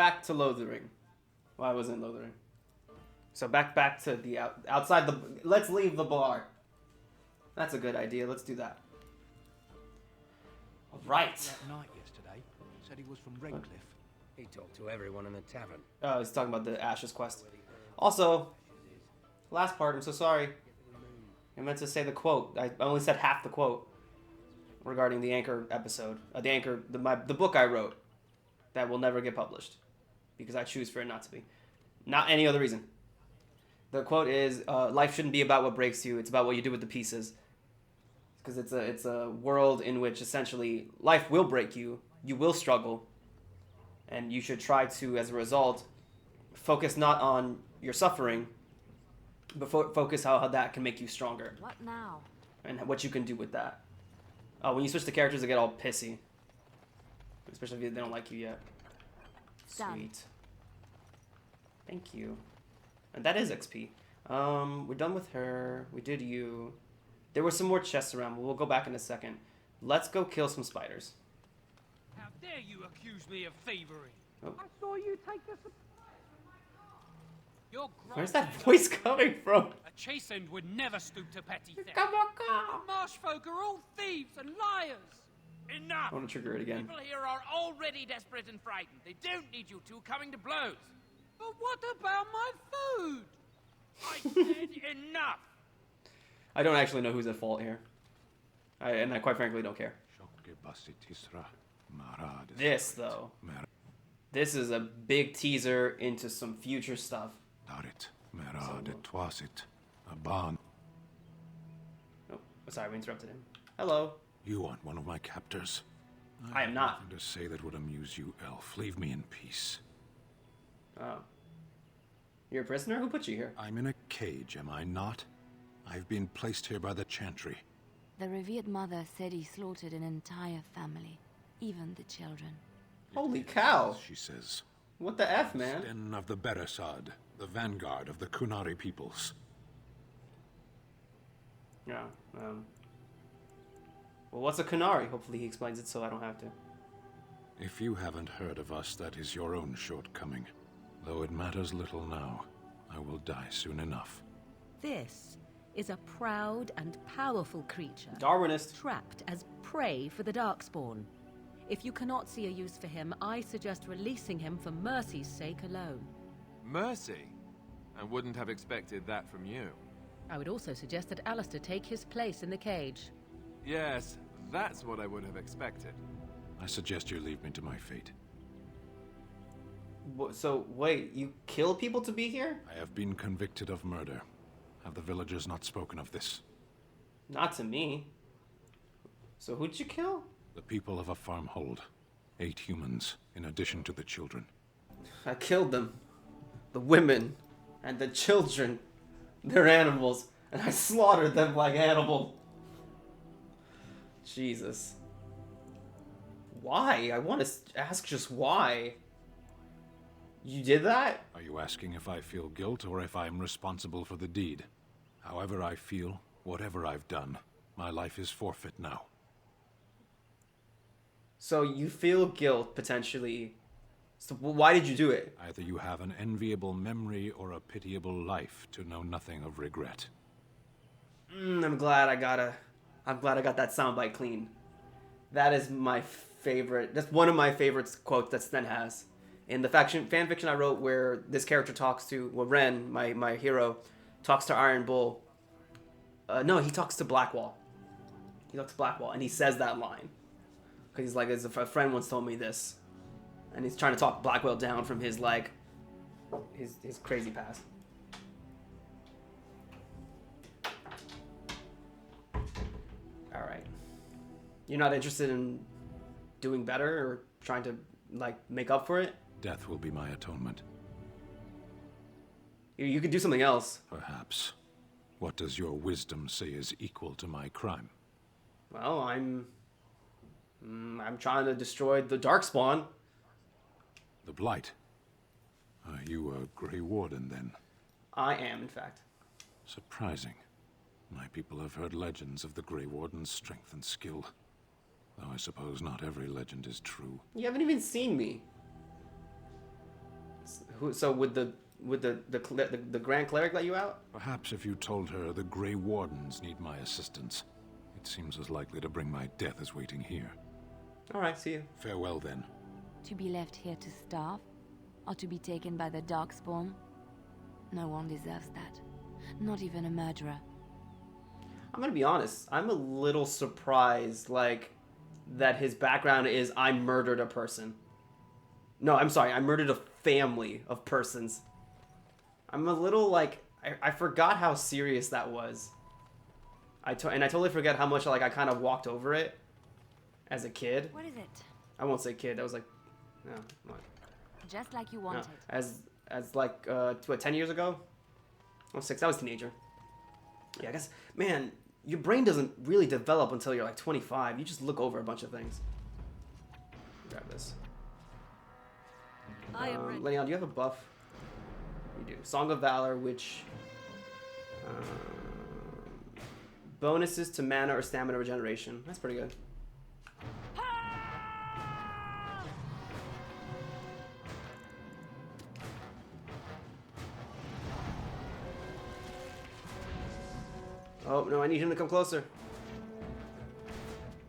back to Lothering. Well, I was in Lothering. So back to the outside the. Let's leave the bar. That's a good idea. Let's do that. All right. That knight yesterday said he was from Redcliffe. He talked to everyone in the tavern. Oh, he's talking about the Ashes quest. Also, last part. I'm so sorry. I meant to say the quote. I only said half the quote regarding the Anchor episode. The book I wrote that will never get published because I choose for it not to be. Not any other reason. The quote is, life shouldn't be about what breaks you, it's about what you do with the pieces. Because it's a world in which essentially life will break you, you will struggle, and you should try to, as a result, focus not on your suffering, but focus how that can make you stronger. What now? And what you can do with that. When you switch the characters, they get all pissy. Especially if they don't like you yet. Done. Sweet. Thank you. And that is XP. We're done with her. We did you. There were some more chests around, but we'll go back in a second. Let's go kill some spiders. How dare you accuse me of thievery? Oh. I saw you take the supplies. You're Where's that voice coming from? A chastened would never stoop to petty theft. Come on, come. The marsh folk are all thieves and liars. Enough! I want to trigger it again. People here are already desperate and frightened. They don't need you two coming to blows. But what about my food? I said enough! I don't actually know who's at fault here. And I quite frankly don't care. This, though. This is a big teaser into some future stuff. Oh, sorry, we interrupted him. Hello. You aren't one of my captors. I am not. Nothing to say that would amuse you, elf. Leave me in peace. Oh. You're a prisoner? Who put you here? I'm in a cage, am I not? I've been placed here by the Chantry. The revered mother said he slaughtered an entire family, even the children. Holy cow. She says. What the F, man? Den of the Beresad, the vanguard of the Kunari peoples. Yeah, well, what's a Kunari? Hopefully he explains it so I don't have to. If you haven't heard of us, that is your own shortcoming. Though it matters little now, I will die soon enough. This is a proud and powerful creature. Darwinist. Trapped as prey for the Darkspawn. If you cannot see a use for him, I suggest releasing him for mercy's sake alone. Mercy? I wouldn't have expected that from you. I would also suggest that Alistair take his place in the cage. Yes, that's what I would have expected. I suggest you leave me to my fate. So, wait, you kill people to be here? I have been convicted of murder. Have the villagers not spoken of this? Not to me. So who'd you kill? The people of a farmhold. 8 humans, in addition to the children. I killed them. The women and the children. They're animals, and I slaughtered them like animals. Jesus. Why? I want to ask just why. You did that? Are you asking if I feel guilt or if I am responsible for the deed? However I feel, whatever I've done, my life is forfeit now. So you feel guilt, potentially. So why did you do it? Either you have an enviable memory or a pitiable life to know nothing of regret. I'm glad I got that soundbite clean. That is my favorite. That's one of my favorite quotes that Sten has. In the fan fiction I wrote where this character talks to, well, Ren, my hero, talks to Iron Bull. No, he talks to Blackwall. He talks to Blackwall, and he says that line. Because he's like, as a friend once told me this. And he's trying to talk Blackwell down from his, like, his crazy past. Alright. You're not interested in doing better or trying to, like, make up for it? Death will be my atonement. You could do something else. Perhaps. What does your wisdom say is equal to my crime? Well, I'm trying to destroy the Darkspawn. The Blight? Are you a Grey Warden, then? I am, in fact. Surprising. My people have heard legends of the Grey Warden's strength and skill. Though I suppose not every legend is true. You haven't even seen me. So would the Grand Cleric let you out? Perhaps if you told her the Grey Wardens need my assistance. It seems as likely to bring my death as waiting here. All right, see you. Farewell, then. To be left here to starve? Or to be taken by the Darkspawn? No one deserves that. Not even a murderer. I'm gonna be honest. I'm a little surprised, like, that his background is I murdered a person. No, I'm sorry. I murdered a family of persons. I'm a little, like, I forgot how serious that was. And I totally forget how much, like, I kind of walked over it as a kid. What is it? I won't say kid. That was like, no, what? Just like you No, wanted. as like, what, 10 years ago? I was 6. I was a teenager. Yeah, I guess, man, your brain doesn't really develop until you're like 25. You just look over a bunch of things. Grab this. I am ready. Leon, do you have a buff? You do. Song of Valor, which bonuses to mana or stamina regeneration. That's pretty good. Oh, no, I need him to come closer.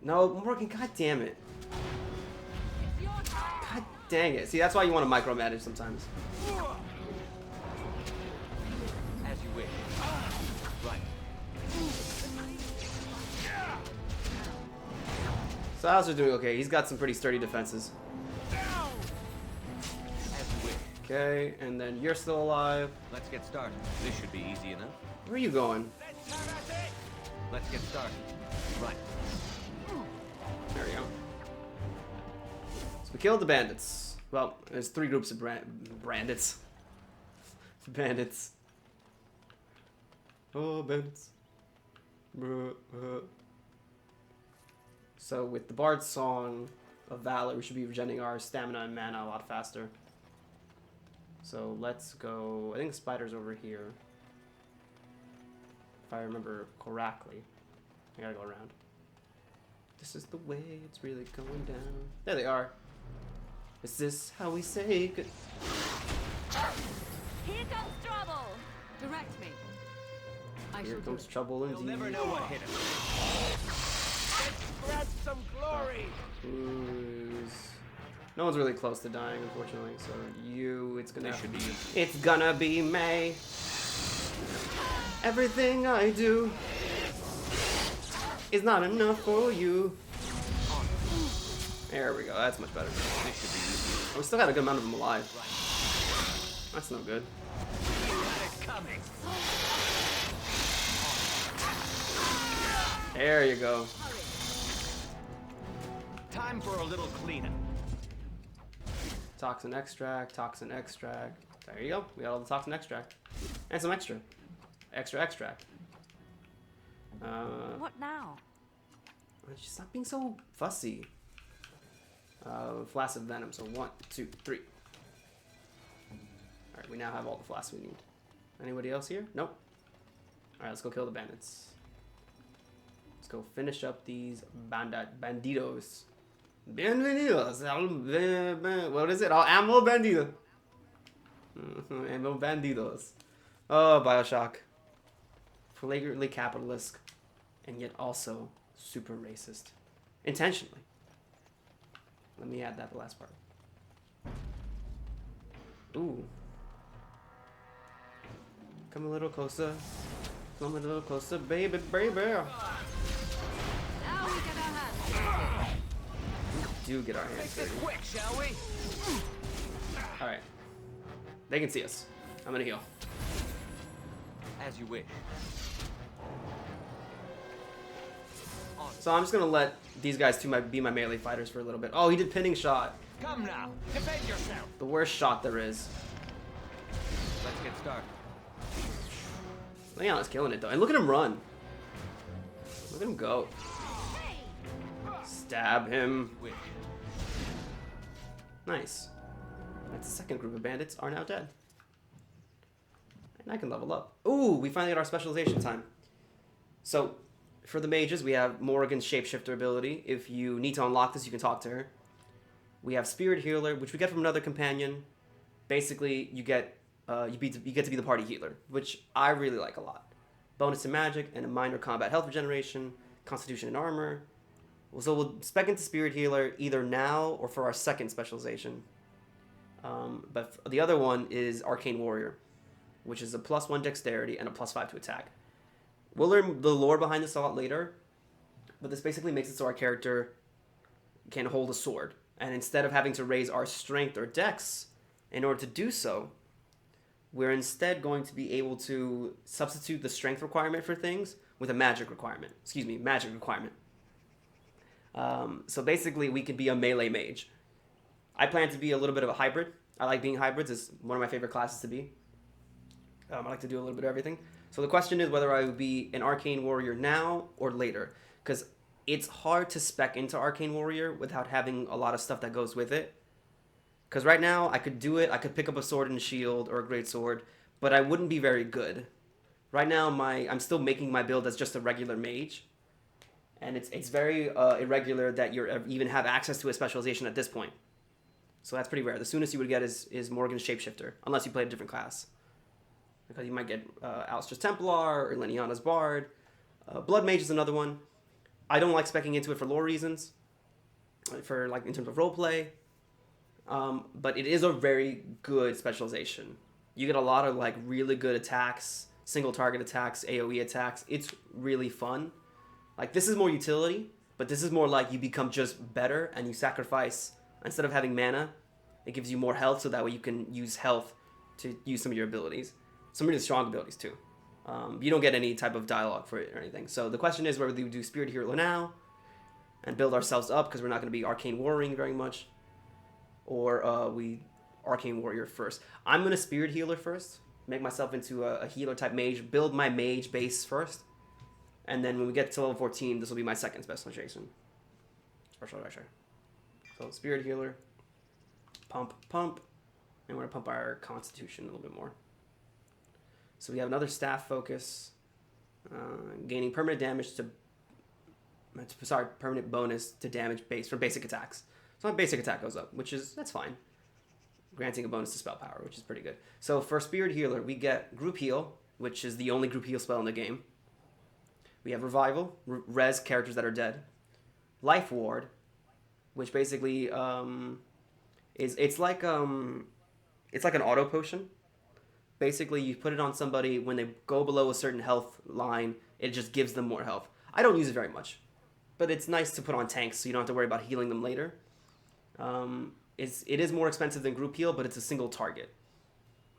No, I'm working. God damn it. God dang it. See, that's why you want to micromanage sometimes. As you wish. Right. So Alistair's doing okay. He's got some pretty sturdy defenses. As you wish. Okay, and then you're still alive. Let's get started. This should be easy enough. Where are you going? Let's get started. Right. There we go. So we killed the bandits. Well, there's 3 groups of bandits. Bandits. Oh, bandits. So with the Bard's Song of Valor, we should be regenerating our stamina and mana a lot faster. So let's go. I think the spider's over here. If I remember correctly. I gotta go around. This is the way it's really going down. There they are. Is this how we say good? Here comes trouble! Direct me. I Here shall do comes it. trouble indeed. You'll never know what hit us. Spread some glory. Who's... No one's really close to dying, unfortunately. So it's gonna. This should be easy. It's gonna be May. Everything I do is not enough for you. There we go. That's much better. This should be easy. Oh, we still got a good amount of them alive. That's no good. Coming. There you go. Time for a little cleanup. Toxin extract, toxin extract. There you go. We got all the toxin extract. And some extra. Extra extract. What now? Just stop being so fussy. Flask of venom. So 1, 2, 3. Alright, we now have all the flasks we need. Anybody else here? Nope. Alright, let's go kill the bandits. Let's go finish up these banditos. Bienvenidos. What is it? Amo bandido. Amo bandidos. Oh, Bioshock. Flagrantly capitalist. And yet also super racist. Intentionally. Let me add that the last part. Ooh. Come a little closer. Come a little closer, baby, baby. Now we get our hands dirty. Do get our hands Make this dirty. quick, shall we? Alright. They can see us. I'm gonna heal. As you wish. So I'm just gonna let these guys be my melee fighters for a little bit. Oh, he did pinning shot. Come now. Defend yourself. The worst shot there is. Let's get started. Leon is killing it though. And look at him run. Look at him go. Stab him. Wish. Nice. That's the second group of bandits are now dead. And I can level up. Ooh, we finally got our specialization time. So, for the mages, we have Morrigan's shapeshifter ability. If you need to unlock this, you can talk to her. We have Spirit Healer, which we get from another companion. basically you get you get to be the party healer, which I really like a lot. Bonus to magic and a minor combat health regeneration, constitution and armor. So we'll spec into spirit healer either now or for our second specialization. But the other one is arcane warrior, which is a +1 dexterity and a +5 to attack. We'll learn the lore behind this a lot later, but this basically makes it so our character can hold a sword. And instead of having to raise our strength or dex in order to do so, we're instead going to be able to substitute the strength requirement for things with a magic requirement. Excuse me, magic requirement. So basically, we could be a melee mage. I plan to be a little bit of a hybrid. I like being hybrids. It's one of my favorite classes to be. I like to do a little bit of everything. So the question is whether I would be an arcane warrior now or later. Because it's hard to spec into arcane warrior without having a lot of stuff that goes with it. Because right now, I could do it. I could pick up a sword and a shield or a great sword, but I wouldn't be very good. Right now, I'm still making my build as just a regular mage. And it's very irregular that you even have access to a specialization at this point. So that's pretty rare. The soonest you would get is Morgan's Shapeshifter, unless you play a different class. Because you might get Alistair's Templar or Leniana's Bard. Blood Mage is another one. I don't like speccing into it for lore reasons, for like in terms of roleplay. But it is a very good specialization. You get a lot of like really good attacks, single target attacks, AoE attacks. It's really fun. Like this is more utility, but this is more like you become just better and you sacrifice, instead of having mana, it gives you more health so that way you can use health to use some of your abilities. Some really strong abilities too. You don't get any type of dialogue for it or anything. So the question is whether we do Spirit Hero now and build ourselves up because we're not going to be Arcane Warring very much, or we Arcane Warrior first. I'm going to Spirit Healer first, make myself into a healer type mage, build my mage base first, and then when we get to level 14, this will be my second specialization. Or should I share? So Spirit Healer, pump, and we're going to pump our Constitution a little bit more. So we have another staff focus, gaining permanent damage permanent bonus to damage base for basic attacks. So my basic attack goes up, that's fine. Granting a bonus to spell power, which is pretty good. So for Spirit Healer, we get Group Heal, which is the only group heal spell in the game. We have Revival, res characters that are dead. Life Ward, which basically it's like an auto potion. Basically, you put it on somebody when they go below a certain health line, it just gives them more health. I don't use it very much, but it's nice to put on tanks so you don't have to worry about healing them later. It is more expensive than group heal, but it's a single target.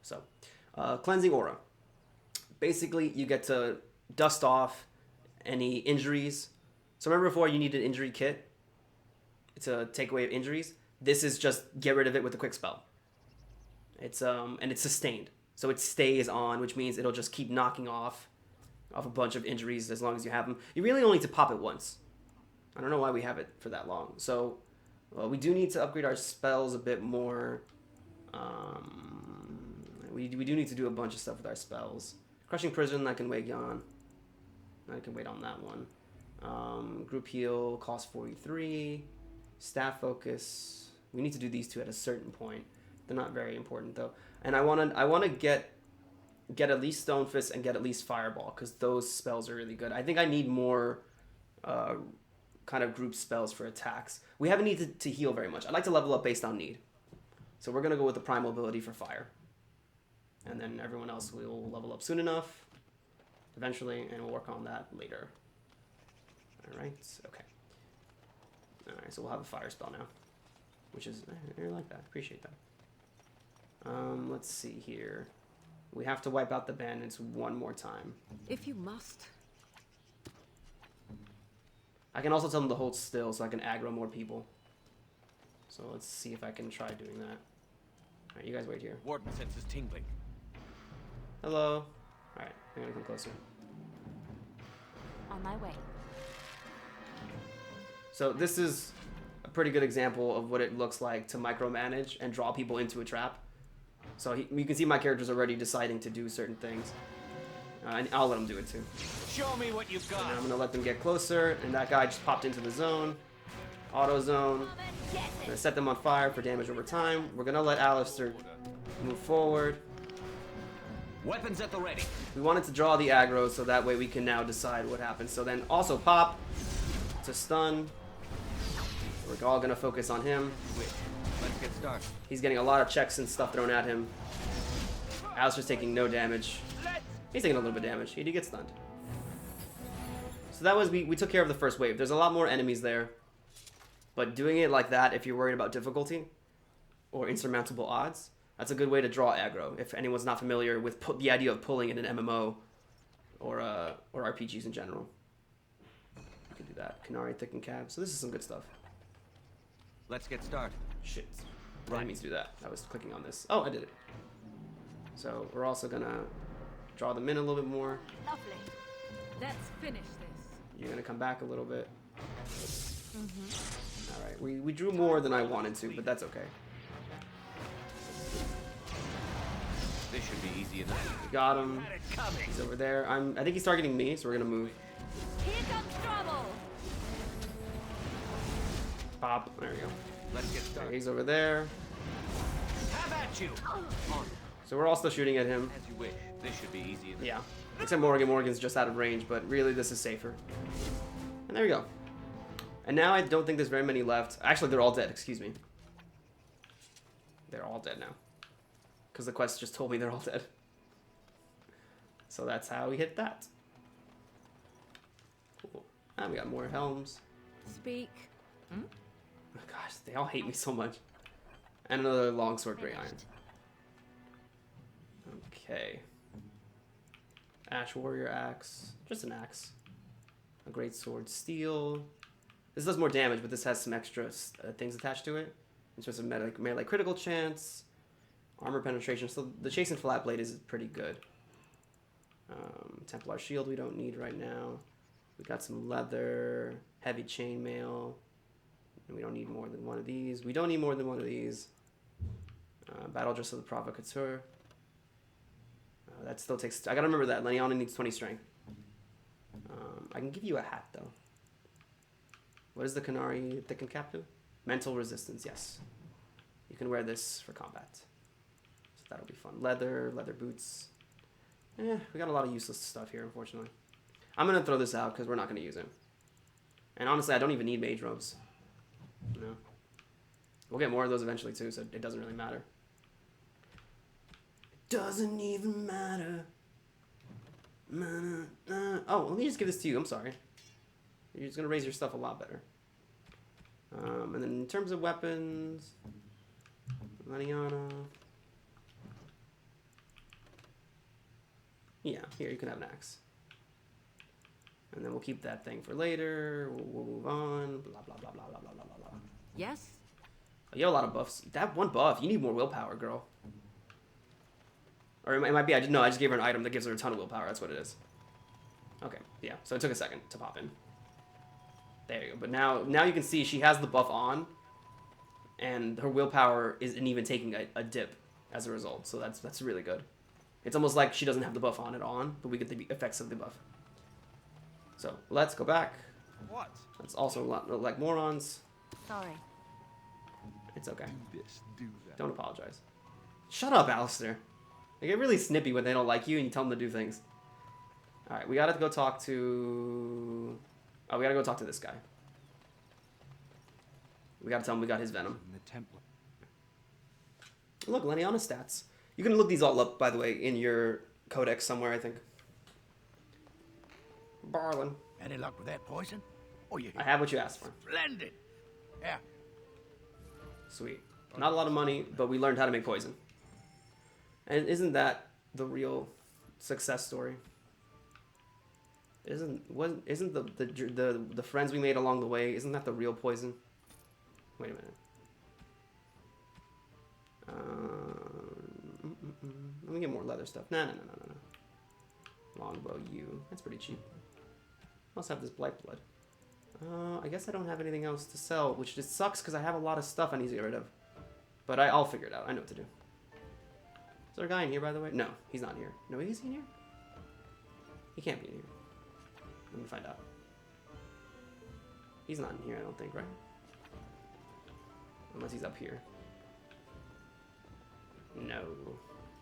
So, Cleansing Aura. Basically, you get to dust off any injuries. So remember before you needed an injury kit to take away injuries? This is just get rid of it with a quick spell. And it's sustained. So it stays on, which means it'll just keep knocking off a bunch of injuries as long as you have them. You really only need to pop it once. I don't know why we have it for that long. So we do need to upgrade our spells a bit more. We do need to do a bunch of stuff with our spells. Crushing Prison, I can wait on. I can wait on that one. Group Heal costs 43. Staff Focus. We need to do these two at a certain point. They're not very important though. And I want to get at least Stone Fist and get at least Fireball because those spells are really good. I think I need more kind of group spells for attacks. We haven't needed to heal very much. I'd like to level up based on need. So we're going to go with the Primal ability for Fire. And then everyone else will level up soon enough, eventually, and we'll work on that later. Alright, okay. Alright, so we'll have a Fire spell now, which is, I like that, appreciate that. Let's see here. We have to wipe out the bandits one more time. If you must. I can also tell them to hold still so I can aggro more people. So let's see if I can try doing that. Alright, you guys wait here. Warden senses tingling. Hello. Alright, I'm gonna come closer. On my way. So this is a pretty good example of what it looks like to micromanage and draw people into a trap. So you can see my character's already deciding to do certain things. And I'll let them do it too. Show me what you've got. And I'm going to let them get closer. And that guy just popped into the zone. Auto zone. Gonna set them on fire for damage over time. We're gonna let Alistair move forward. Weapons at the ready. We wanted to draw the aggro so that way we can now decide what happens. So then also pop to stun. We're all gonna focus on him. Let's get started. He's getting a lot of checks and stuff thrown at him. Alistair's taking no damage. He's taking a little bit of damage. He did get stunned. So that was, we took care of the first wave. There's a lot more enemies there. But doing it like that, if you're worried about difficulty or insurmountable odds, that's a good way to draw aggro. If anyone's not familiar with the idea of pulling in an MMO or RPGs in general. You can do that. Canary, Thick, and Cab. So this is some good stuff. Let's get started. Shit. Right. Enemies do that. I was clicking on this. Oh, I did it. So we're also gonna draw them in a little bit more. Lovely. Let's finish this. You're gonna come back a little bit. All right. We drew more than I wanted to, but that's okay. This should be easy enough. We got him. He's over there. I think he's targeting me, so we're gonna move. Here comes trouble. Pop. There we go. Let's get Okay, started. he's over there. Have at you. On. So we're all still shooting at him. As you wish. This should be easy enough. Yeah. Except Morgan's just out of range, but really this is safer. And there we go. And now I don't think there's very many left. Actually, they're all dead. Excuse me. They're all dead now. Because the quest just told me they're all dead. So that's how we hit that. Cool. And we got more helms. Speak. Oh gosh, they all hate me so much. And another longsword gray iron. Okay. Ash warrior axe. Just an axe. A great sword steel. This does more damage, but this has some extra things attached to it. In terms of melee critical chance, armor penetration. So the chase and flat blade is pretty good. Templar shield we don't need right now. We got some leather, heavy chainmail. And we don't need more than one of these. We don't need more than one of these. Battle dress of the provocateur. That still takes. I gotta remember that. Leniana needs 20 strength. I can give you a hat though. What is the Canary Thick and Captive? Mental resistance. Yes. You can wear this for combat. So that'll be fun. Leather boots. We got a lot of useless stuff here, unfortunately. I'm gonna throw this out because we're not gonna use it. And honestly, I don't even need mage robes. No. We'll get more of those eventually too, so it doesn't really matter. It doesn't even matter. Oh, let me just give this to you. I'm sorry. You're just gonna raise your stuff a lot better. And then in terms of weapons, Laniana. Yeah, here you can have an axe. And then we'll keep that thing for later. We'll move on. Blah blah blah blah blah blah blah blah. Yes? Oh, you have a lot of buffs. That one buff, you need more willpower, girl. Or it might be, I just gave her an item that gives her a ton of willpower. That's what it is. Okay, yeah. So it took a second to pop in. There you go. But now you can see she has the buff on, and her willpower isn't even taking a dip as a result. So that's really good. It's almost like she doesn't have the buff on at all, but we get the effects of the buff. So let's go back. What? That's also a lot like morons. Sorry. It's okay. Do this, do that. Don't apologize. Shut up, Alistair. They get really snippy when they don't like you and you tell them to do things. Alright, we gotta go talk to... Oh, we gotta go talk to this guy. We gotta tell him we got his venom. In the Templar. Look, Leniana stats. You can look these all up, by the way, in your codex somewhere, I think. Barlin. Any luck with that poison? Oh, you I have what you asked for. splendid. Yeah. Sweet. Not a lot of money, but we learned how to make poison. And isn't that the real success story? Isn't the friends we made along the way, isn't that the real poison? Wait a minute. Let me get more leather stuff. No. Longbow U. That's pretty cheap. I also have this blight blood. I guess I don't have anything else to sell, which just sucks because I have a lot of stuff I need to get rid of. But I'll figure it out. I know what to do. Is there a guy in here, by the way? No, he's not here. No, is he in here? He can't be in here. Let me find out. He's not in here, I don't think, right? Unless he's up here. No.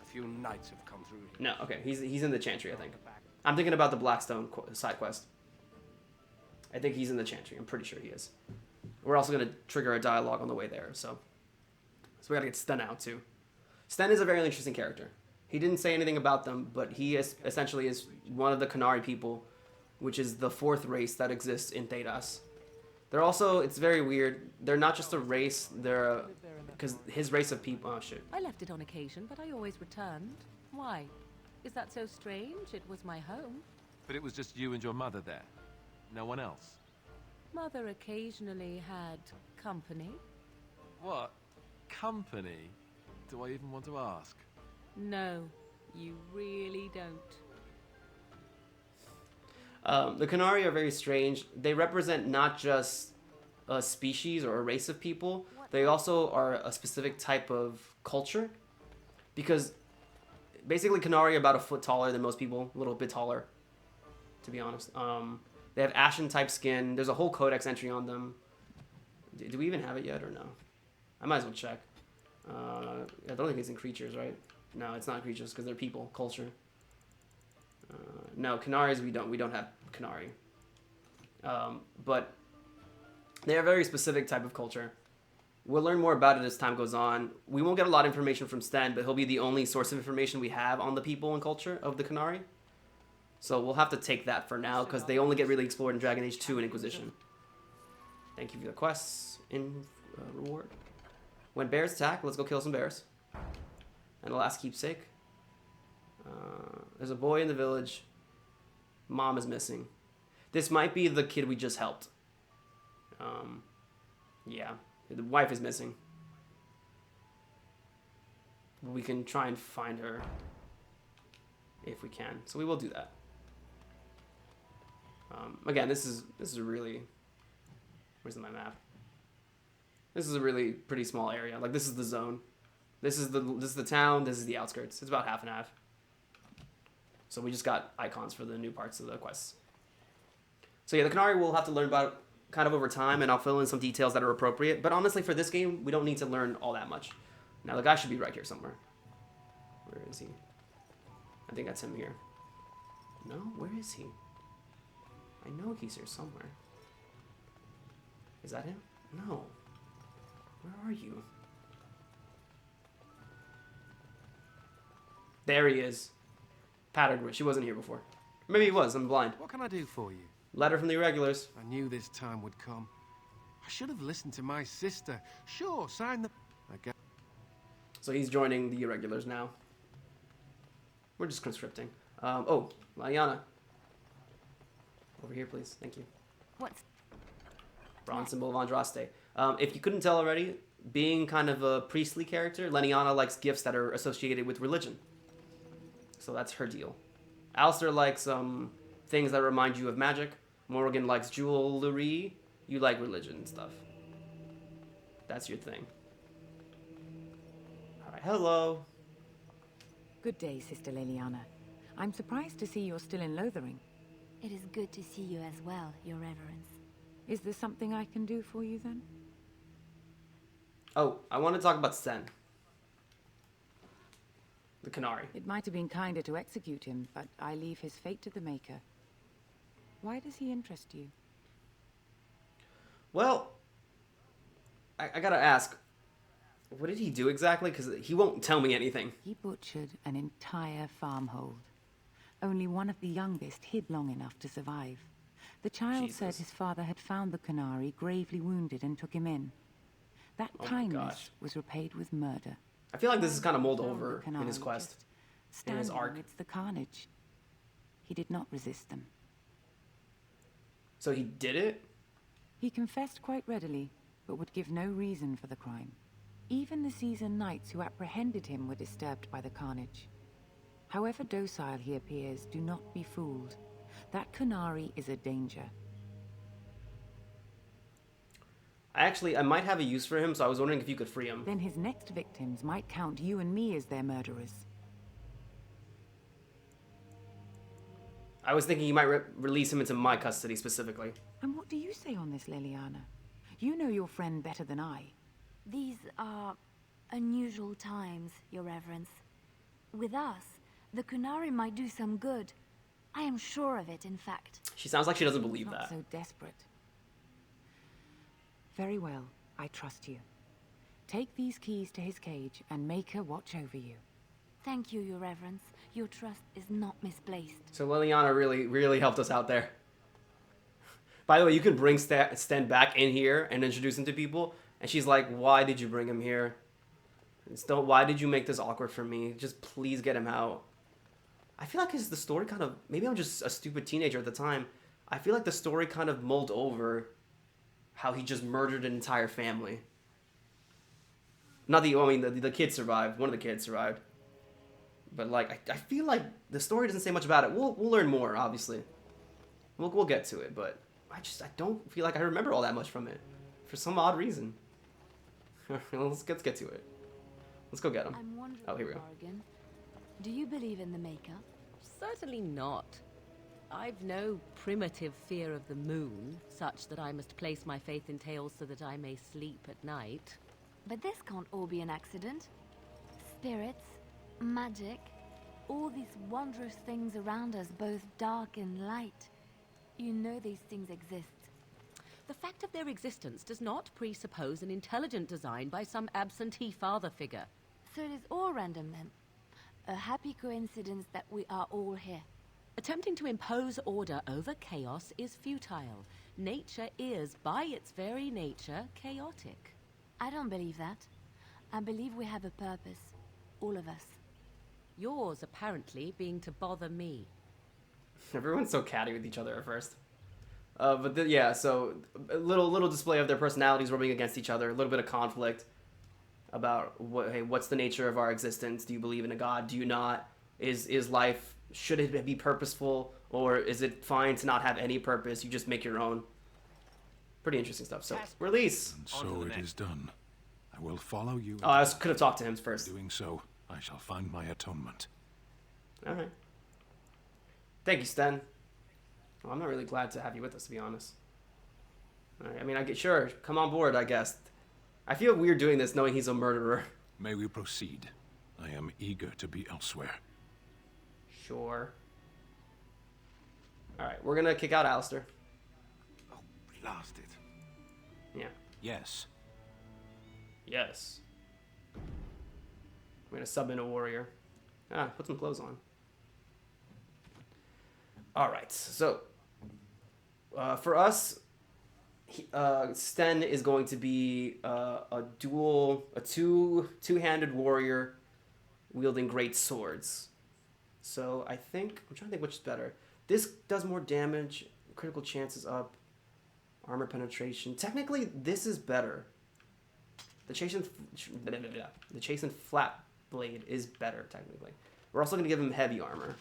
A few knights have come through. No, okay. He's in the Chantry, I think. I'm thinking about the Blackstone side quest. I think he's in the Chantry. I'm pretty sure he is. We're also going to trigger a dialogue on the way there, so we got to get Sten out, too. Sten is a very interesting character. He didn't say anything about them, but he is essentially is one of the Qunari people, which is the 4th race that exists in Thedas. They're also, it's very weird, they're not just a race, they're because his race of people, oh shit. I left it on occasion, but I always returned. Why? Is that so strange? It was my home. But it was just you and your mother there. No one else. Mother occasionally had company. What? Company? Do I even want to ask? No, you really don't. The Qunari are very strange. They represent not just a species or a race of people, they also are a specific type of culture. Because basically Qunari are about a foot taller than most people, a little bit taller, to be honest. They have ashen type skin. There's a whole codex entry on them. Do we even have it yet or no? I might as well check. I don't think it's in creatures, right? No, it's not creatures because they're people, culture. No, Qunari's we don't have Qunari. But they're a very specific type of culture. We'll learn more about it as time goes on. We won't get a lot of information from Sten, but he'll be the only source of information we have on the people and culture of the Qunari. So we'll have to take that for now, because they only get really explored in Dragon Age 2 and Inquisition. Thank you for the quests in reward. When bears attack, let's go kill some bears. And the last keepsake. There's a boy in the village. Mom is missing. This might be the kid we just helped. Yeah. The wife is missing. We can try and find her if we can. So we will do that. Again, this is really... Where's my map? This is a really pretty small area. Like, this is the zone. This is the town. This is the outskirts. It's about half and half. So we just got icons for the new parts of the quests. So yeah, the Qunari we'll have to learn about kind of over time, and I'll fill in some details that are appropriate. But honestly, for this game, we don't need to learn all that much. Now, the guy should be right here somewhere. Where is he? I think that's him here. No? Where is he? I know he's here somewhere. Is that him? No. Where are you? There he is. Patterned wish. He wasn't here before. Maybe he was. I'm blind. What can I do for you? Letter from the Irregulars. I knew this time would come. I should have listened to my sister. Sure, sign the... So he's joining the Irregulars now. We're just conscripting. Oh, Lyanna. Over here, please. Thank you. What's... Bronze symbol of Andraste. If you couldn't tell already, being kind of a priestly character, Lyanna likes gifts that are associated with religion. So that's her deal. Alistair likes things that remind you of magic. Morgan likes jewelry. You like religion and stuff. That's your thing. Alright, hello. Good day, Sister Leliana. I'm surprised to see you're still in Lothering. It is good to see you as well, Your Reverence. Is there something I can do for you, then? Oh, I want to talk about Sten. The Qunari. It might have been kinder to execute him, but I leave his fate to the Maker. Why does he interest you? Well, I gotta ask, what did he do exactly? Because he won't tell me anything. He butchered an entire farmhold. Only one of the youngest hid long enough to survive. The child said his father had found the Qunari gravely wounded and took him in. That kindness was repaid with murder. I feel like this is kind of mulled over in his quest, in his Standing arc. amidst the carnage. He did not resist them. So he did it? He confessed quite readily, but would give no reason for the crime. Even the seasoned knights who apprehended him were disturbed by the carnage. However docile he appears, do not be fooled. That Qunari is a danger. I might have a use for him, so I was wondering if you could free him. Then his next victims might count you and me as their murderers. I was thinking you might release him into my custody specifically. And what do you say on this, Leliana? You know your friend better than I. These are unusual times, Your Reverence. With us, the Kunari might do some good. I am sure of it, in fact. She sounds like she doesn't believe Not that. so desperate. Very well, I trust you. Take these keys to his cage and make her watch over you. Thank you, Your Reverence. Your trust is not misplaced. So Liliana really helped us out there. By the way, you can bring Sten back in here and introduce him to people. And she's like, why did you bring him here? Still, why did you make this awkward for me? Just please get him out. I feel like the story kind of... Maybe I'm just a stupid teenager at the time. I feel like the story kind of mulled over how he just murdered an entire family. Not the... I mean, the kid survived. One of the kids survived. But, like, I feel like the story doesn't say much about it. We'll learn more, obviously. We'll get to it, but I don't feel like I remember all that much from it. For some odd reason. Let's get to it. Let's go get him. I'm wondering, Oh, here we go. Morrigan, do you believe in the Maker? Certainly not. I've no primitive fear of the moon, such that I must place my faith in tales so that I may sleep at night. But this can't all be an accident. Spirits, magic, all these wondrous things around us, both dark and light. You know these things exist. The fact of their existence does not presuppose an intelligent design by some absentee father figure. So it is all random then. A happy coincidence that we are all here. Attempting to impose order over chaos is futile. Nature is, by its very nature, chaotic. I don't believe that. I believe we have a purpose. All of us. Yours, apparently, being to bother me. Everyone's so catty with each other at first. Yeah, so a little display of their personalities rubbing against each other, a little bit of conflict about what's the nature of our existence? Do you believe in a god? Do you not? Is life, should it be purposeful, or is it fine to not have any purpose? You just make your own. Pretty interesting stuff. So release. And so it is done. I will follow you. Oh, I could have talked to him first. Doing so, I shall find my atonement. All right. Thank you, Sten. Well, I'm not really glad to have you with us, to be honest. All right, I mean, sure, come on board, I guess. I feel weird doing this knowing he's a murderer. May we proceed? I am eager to be elsewhere. Sure. All right, we're gonna kick out Alistair. Oh, blast it. Yeah. Yes. Yes. We're gonna sub in a warrior. Put some clothes on. All right, so for us, Sten is going to be a two-handed warrior wielding great swords. So I think I'm trying to think which is better. This does more damage, critical chances up, armor penetration. Technically, this is better. The chastened flat blade is better technically. We're also going to give him heavy armor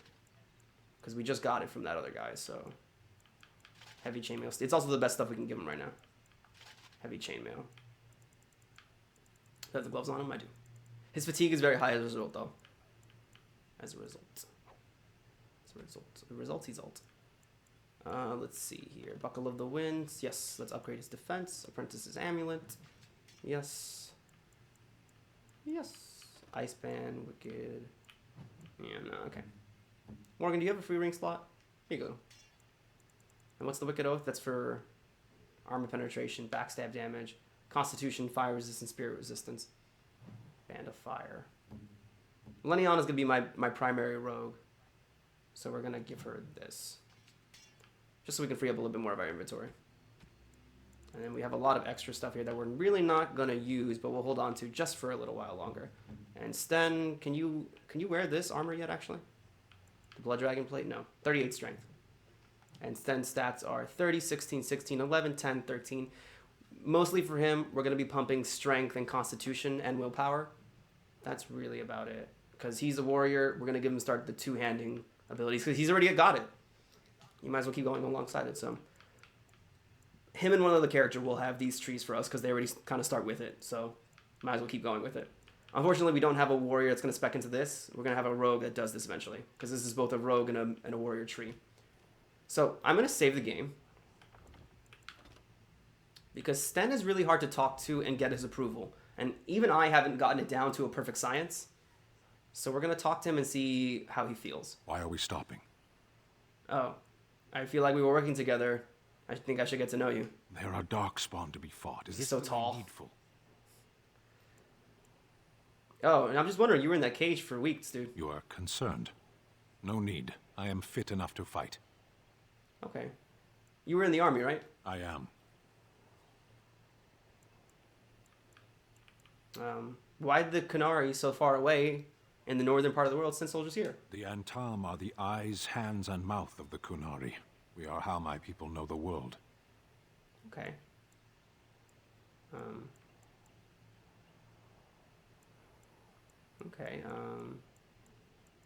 because we just got it from that other guy. So heavy chainmail. It's also the best stuff we can give him right now. Heavy chainmail. Do I have the gloves on him? I do. His fatigue is very high as a result, though. As a result. Let's see here. Buckle of the Winds. Yes, let's upgrade his defense. Apprentice's Amulet. Yes. Yes. Ice Band. Wicked. Yeah, no, okay. Morgan, do you have a free ring slot? Here you go. And what's the Wicked Oath? That's for armor penetration, backstab damage, constitution, fire resistance, spirit resistance. Band of Fire. Leniana's going to be my primary rogue. So we're going to give her this. Just so we can free up a little bit more of our inventory. And then we have a lot of extra stuff here that we're really not going to use, but we'll hold on to just for a little while longer. And Sten, can you wear this armor yet, actually? The Blood Dragon Plate? No. 38 strength. And Sten's stats are 30, 16, 16, 11, 10, 13. Mostly for him, we're going to be pumping strength and constitution and willpower. That's really about it. Because he's a warrior, we're going to give him start the two-handing abilities, because he's already got it. You might as well keep going alongside it. So him and one other character will have these trees for us, because they already kind of start with it. So might as well keep going with it. Unfortunately, we don't have a warrior that's going to spec into this. We're going to have a rogue that does this eventually, because this is both a rogue and a warrior tree. So I'm going to save the game, because Sten is really hard to talk to and get his approval. And even I haven't gotten it down to a perfect science. So we're going to talk to him and see how he feels. Why are we stopping? Oh, I feel like we were working together. I think I should get to know you. There are darkspawn to be fought. Is He's this so really tall. needful? Oh, and I'm just wondering, you were in that cage for weeks, dude. You are concerned. No need. I am fit enough to fight. Okay. You were in the army, right? I am. Why did the Qunari so far away in the northern part of the world send soldiers here? The Antam are the eyes, hands, and mouth of the Qunari. We are how my people know the world. Okay. Okay,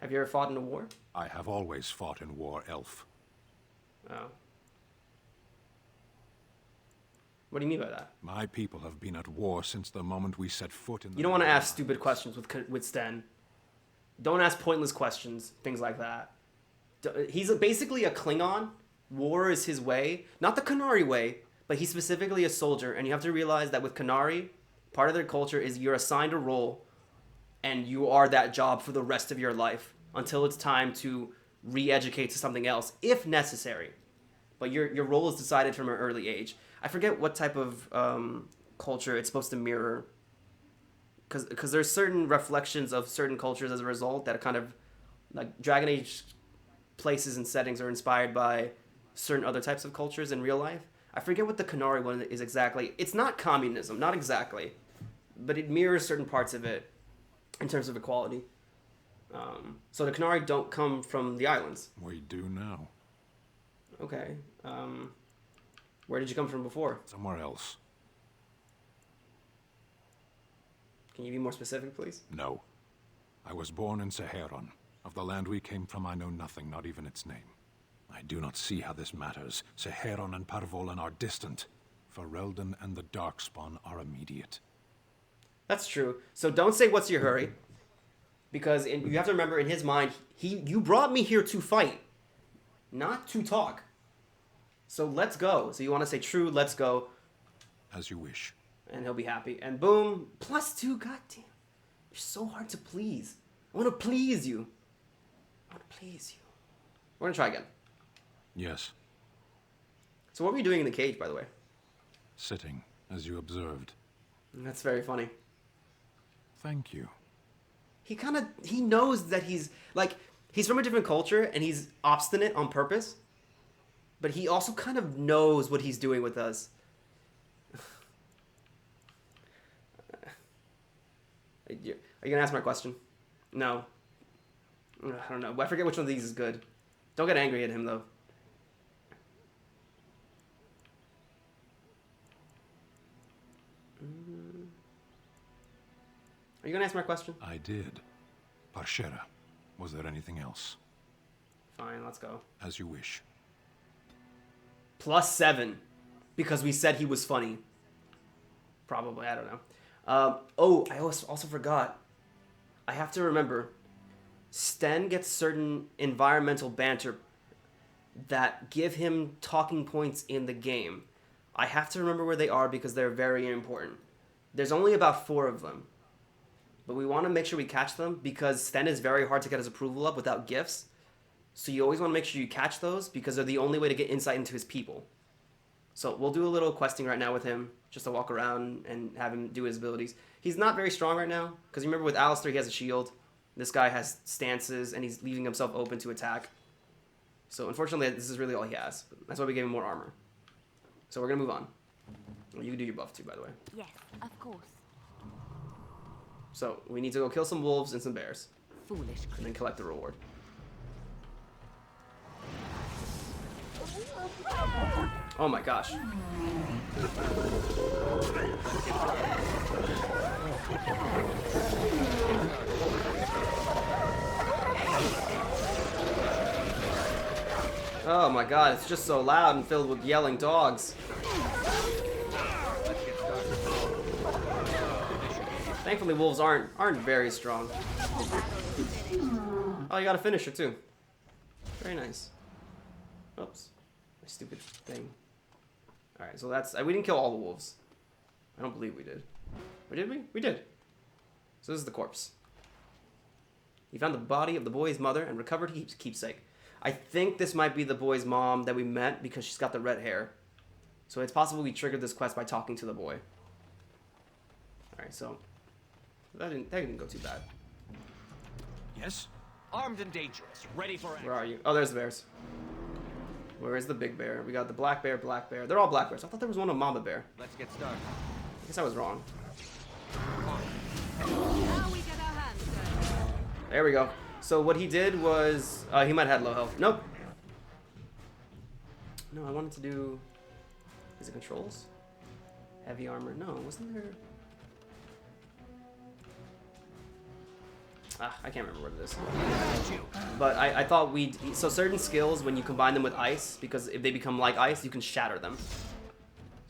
have you ever fought in a war? I have always fought in war, elf. Oh. What do you mean by that? My people have been at war since the moment we set foot in the... You don't want to ask stupid questions with Sten. Don't ask pointless questions, things like that. He's basically a Klingon. War is his way. Not the Qunari way, but he's specifically a soldier. And you have to realize that with Qunari, part of their culture is you're assigned a role and you are that job for the rest of your life until it's time to re-educate to something else, if necessary. But your role is decided from an early age. I forget what type of culture it's supposed to mirror. Because there's certain reflections of certain cultures as a result that are kind of... Like, Dragon Age places and settings are inspired by certain other types of cultures in real life. I forget what the Qunari one is exactly. It's not communism, not exactly. But it mirrors certain parts of it in terms of equality. So the Qunari don't come from the islands. We do now. Okay. Where did you come from before? Somewhere else. Can you be more specific, please? No. I was born in Seheron. Of the land we came from, I know nothing, not even its name. I do not see how this matters. Seheron and Parvolan are distant. Ferelden and the Darkspawn are immediate. That's true. So don't say, what's your hurry? Because you have to remember, in his mind, you brought me here to fight, not to talk. So let's go. So you want to say, true, let's go. As you wish. And he'll be happy. And boom, +2, goddamn. You're so hard to please. I want to please you. I want to please you. We're going to try again. Yes. So what were you doing in the cage, by the way? Sitting, as you observed. That's very funny. Thank you. He knows that he's from a different culture and he's obstinate on purpose. But he also kind of knows what he's doing with us. Are you going to ask my question? No. I don't know. I forget which one of these is good. Don't get angry at him, though. Are you going to ask my question? I did. Parshera, was there anything else? Fine, let's go. As you wish. +7. Because we said he was funny. Probably, I don't know. Oh, I also forgot. I have to remember. Sten gets certain environmental banter that give him talking points in the game. I have to remember where they are because they're very important. There's only about 4 of them. But we want to make sure we catch them because Sten is very hard to get his approval of without gifts. So you always want to make sure you catch those because they're the only way to get insight into his people. So we'll do a little questing right now with him just to walk around and have him do his abilities. He's not very strong right now because you remember with Alistair he has a shield. This guy has stances and he's leaving himself open to attack. So unfortunately this is really all he has. That's why we gave him more armor. So we're going to move on. You can do your buff too, by the way. Yes, of course. So we need to go kill some wolves and some bears. Foolish. And then collect the reward. Oh my gosh. Oh my god, it's just so loud and filled with yelling dogs. Thankfully, wolves aren't very strong. Oh, you got a finisher too. Very nice. Oops, my stupid thing. All right, so that's we didn't kill all the wolves. I don't believe we did. Or did we? We did. So this is the corpse. He found the body of the boy's mother and recovered his keepsake. I think this might be the boy's mom that we met because she's got the red hair. So it's possible we triggered this quest by talking to the boy. Alright, so that didn't go too bad. Yes? Armed and dangerous, ready for action. Where are you? Oh, there's the bears. Where is the big bear? We got the black bear, black bear. They're all black bears. I thought there was one of mama bear. Let's get started. I guess I was wrong. Now we get our hands dirty. There we go. So what he did was... he might have had low health. Nope. No, I wanted to do... Is it controls? Heavy armor. No, wasn't there... I can't remember what it is. But I thought we'd... So certain skills, when you combine them with ice, because if they become like ice, you can shatter them.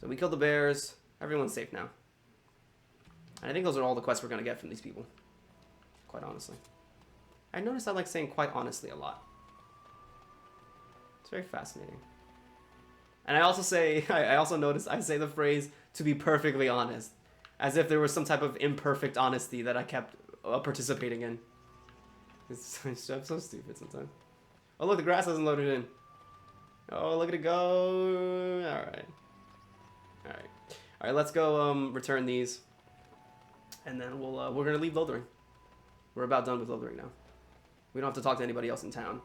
So we killed the bears. Everyone's safe now. And I think those are all the quests we're going to get from these people. Quite honestly. I noticed I like saying quite honestly a lot. It's very fascinating. And I also say... I also noticed I say the phrase, to be perfectly honest. As if there was some type of imperfect honesty that I kept... participating in. I'm so stupid sometimes. Oh look, the grass hasn't loaded in. Oh, look at it go. Alright. Alright, let's go return these. And then we're gonna leave Lothering. We're about done with Lothering now. We don't have to talk to anybody else in town.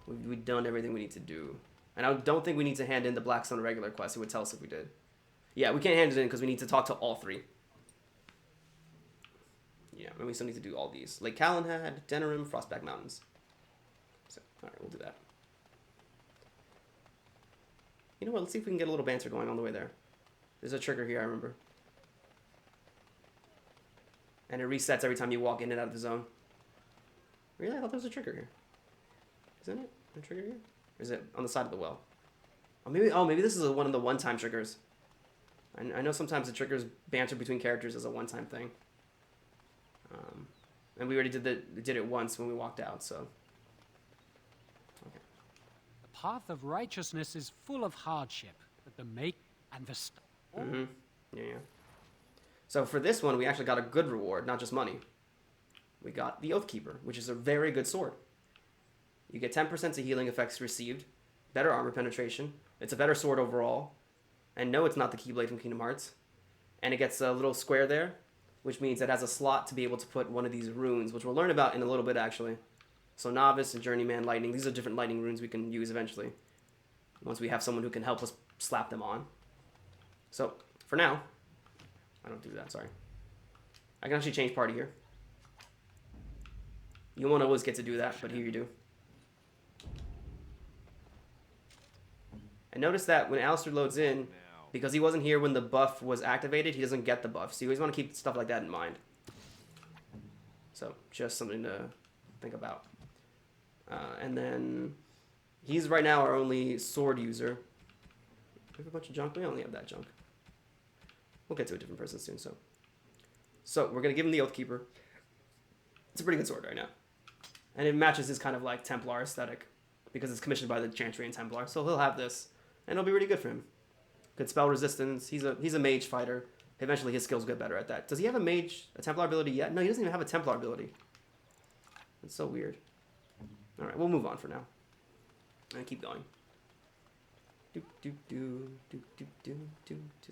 We've done everything we need to do. And I don't think we need to hand in the Blackstone regular quest. It would tell us if we did. Yeah, we can't hand it in because we need to talk to all three. Yeah, and we still need to do all these. Lake Calenhad, Denerim, Frostback Mountains. So, alright, we'll do that. You know what, let's see if we can get a little banter going on the way there. There's a trigger here, I remember. And it resets every time you walk in and out of the zone. Really? I thought there was a trigger here. Isn't it? A trigger here? Or is it on the side of the well? Maybe this is one of the one-time triggers. I know sometimes the triggers banter between characters as a one-time thing. And we already did it once when we walked out, so. Okay. The path of righteousness is full of hardship, but the make and the Mm-hmm. Yeah. So for this one, we actually got a good reward, not just money. We got the Oathkeeper, which is a very good sword. You get 10% to healing effects received, better armor penetration. It's a better sword overall. And no, it's not the Keyblade from Kingdom Hearts. And it gets a little square there, which means it has a slot to be able to put one of these runes, which we'll learn about in a little bit, actually. So Novice and Journeyman Lightning, these are different lightning runes we can use eventually, once we have someone who can help us slap them on. So, for now, I don't do that, sorry. I can actually change party here. You won't always get to do that, but here you do. And notice that when Alistair loads in, because he wasn't here when the buff was activated, he doesn't get the buff. So you always want to keep stuff like that in mind. So, just something to think about. And then, he's right now our only sword user. We have a bunch of junk. We only have that junk. We'll get to a different person soon, so. So, we're going to give him the Oathkeeper. It's a pretty good sword right now. And it matches his kind of like Templar aesthetic. Because it's commissioned by the Chantry and Templar. So he'll have this. And it'll be really good for him. Good spell resistance. He's a mage fighter. Eventually his skills get better at that. Does he have a Templar ability yet? No, he doesn't even have a Templar ability. It's so weird. Alright, we'll move on for now. And keep going. So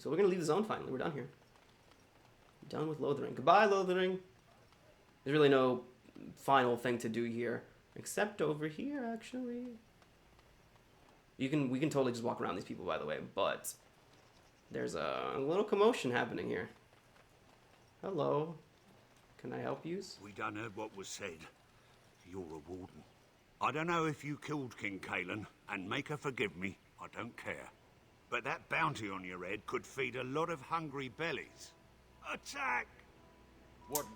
we're going to leave the zone finally. We're done here. Done with Lothering. Goodbye, Lothering. There's really no final thing to do here. Except over here, actually. We can totally just walk around these people, by the way, but there's a little commotion happening here. Hello. Can I help you? We done heard what was said. You're a warden. I don't know if you killed King Kalen, and make her forgive me, I don't care. But that bounty on your head could feed a lot of hungry bellies. Attack!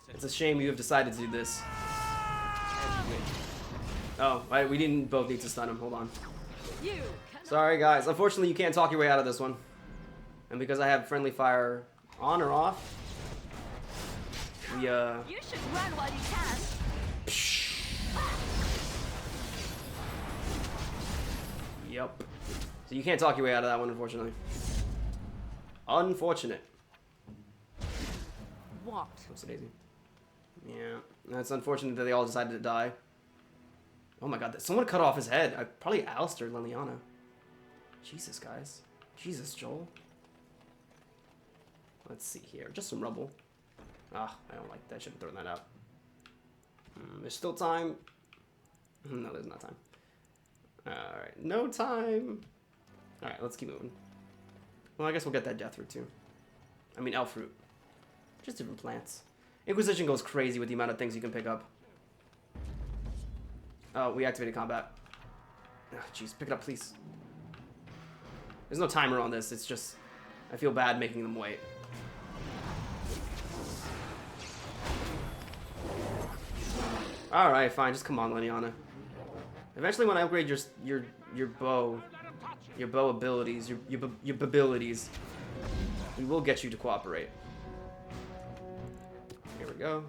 It's a shame you have decided to do this. Oh, right, we didn't both need to stun him. Hold on. Sorry, guys. Unfortunately, you can't talk your way out of this one. And because I have friendly fire on or off, we, You should run while you can. Yep. So you can't talk your way out of that one, unfortunately. Unfortunate. What? What's it, Daisy? Yeah, that's unfortunate that they all decided to die. Oh my god, someone cut off his head. Probably Alistair Liliana. Jesus, guys. Jesus, Joel. Let's see here. Just some rubble. Ah, I don't like that. I should have thrown that out. There's still time. No, there's not time. Alright, no time. Alright, let's keep moving. Well, I guess we'll get that death root too. I mean, elf root. Just different plants. Inquisition goes crazy with the amount of things you can pick up. Oh, we activated combat. Oh, jeez, pick it up, please. There's no timer on this. It's just, I feel bad making them wait. All right, fine. Just come on, Liliana. Eventually, when I upgrade your bow abilities, your abilities, we will get you to cooperate. Here we go.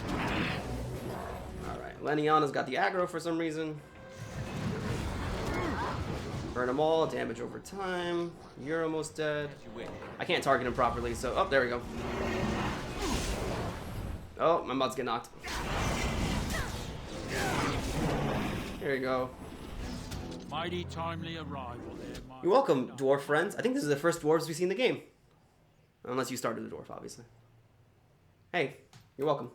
All right, Liliana's got the aggro for some reason. Burn them all. Damage over time. You're almost dead. I can't target him properly, so oh, there we go. Oh, my mod's getting knocked. There you go. Mighty timely arrival there, You're welcome, dwarf friends. I think this is the first dwarves we see in the game. Unless you started the dwarf, obviously. Hey, you're welcome.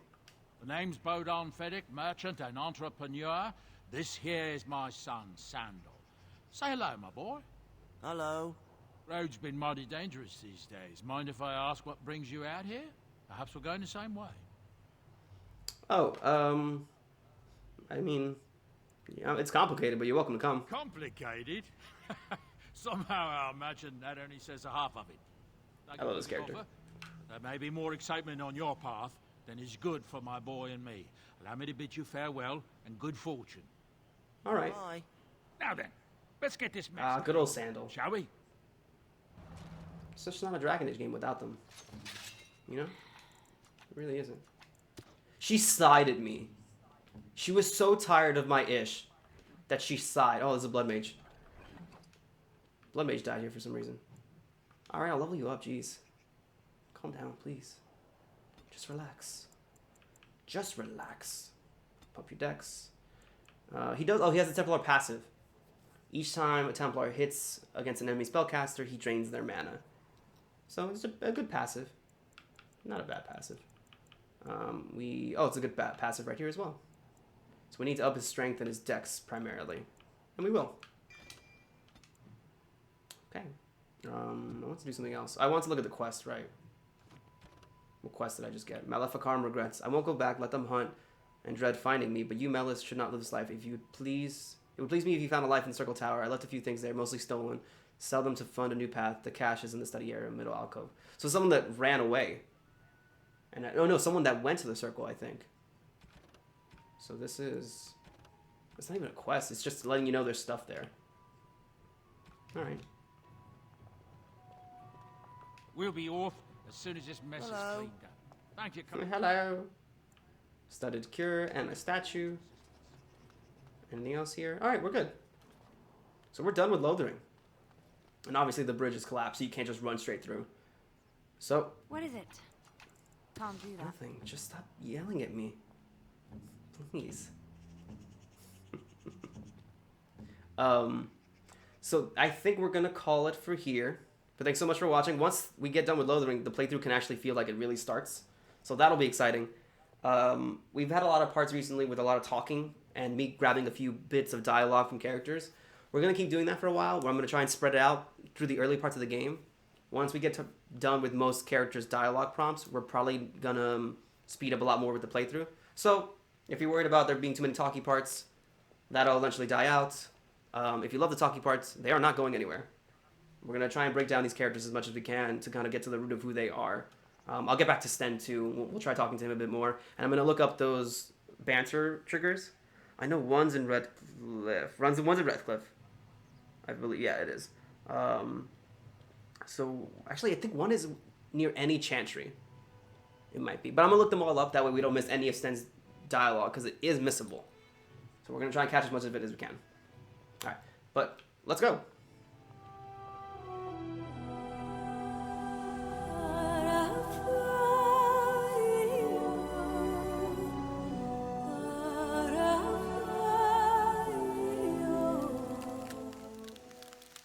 The name's Bodon Fedek, merchant and entrepreneur. This here is my son, Sandal. Say hello, my boy. Hello. Road's been mighty dangerous these days. Mind if I ask what brings you out here? Perhaps we're going the same way. Oh, I mean, yeah, it's complicated, but you're welcome to come. Complicated? Somehow I imagine that only says a half of it. I love this character. There may be more excitement on your path than is good for my boy and me. Allow me to bid you farewell and good fortune. All right. Bye. Now then, let's get this mess. Good old Sandal. Shall we? It's just not a Dragon Age game without them. You know? It really isn't. She sighed at me. She was so tired of my ish that she sighed. Oh, there's a Blood Mage. Blood Mage died here for some reason. Alright, I'll level you up, jeez. Calm down, please. Just relax. Just relax. Pump your dex. He has a Templar passive. Each time a Templar hits against an enemy spellcaster, he drains their mana. So it's a good passive. Not a bad passive. It's a good passive right here as well. So we need to up his strength and his dex primarily. And we will. Okay. I want to do something else. I want to look at the quest, right? What quest did I just get? Maleficarum regrets. I won't go back, let them hunt, and dread finding me, but you, Melis, should not live this life. If you would please... It would please me if you found a life in Circle Tower. I left a few things there, mostly stolen. Sell them to fund a new path. The cache is in the study area, middle alcove. So someone that ran away. And someone that went to the circle, I think. So this is... It's not even a quest. It's just letting you know there's stuff there. Alright. We'll be off as soon as this mess is cleaned up. Thank you. Hello. Studded cure and a statue. Anything else here? Alright, we're good. So we're done with Lothering. And obviously the bridge is collapsed, so you can't just run straight through. So... What is it? Can't do that. Nothing. Just stop yelling at me. Please. So I think we're gonna call it for here. But thanks so much for watching. Once we get done with Lothering, the playthrough can actually feel like it really starts. So that'll be exciting. We've had a lot of parts recently with a lot of talking and me grabbing a few bits of dialogue from characters. We're going to keep doing that for a while, where I'm going to try and spread it out through the early parts of the game. Once we get done with most characters' dialogue prompts, we're probably going to speed up a lot more with the playthrough. So, if you're worried about there being too many talky parts, that'll eventually die out. If you love the talky parts, they are not going anywhere. We're going to try and break down these characters as much as we can to kind of get to the root of who they are. I'll get back to Sten too. We'll try talking to him a bit more. And I'm going to look up those banter triggers. I know one's in Redcliffe. One's in Redcliffe. I believe, yeah, it is. So, actually, I think one is near any chantry. It might be. But I'm going to look them all up. That way we don't miss any of Sten's dialogue, because it is missable. So we're going to try and catch as much of it as we can. Alright, but let's go.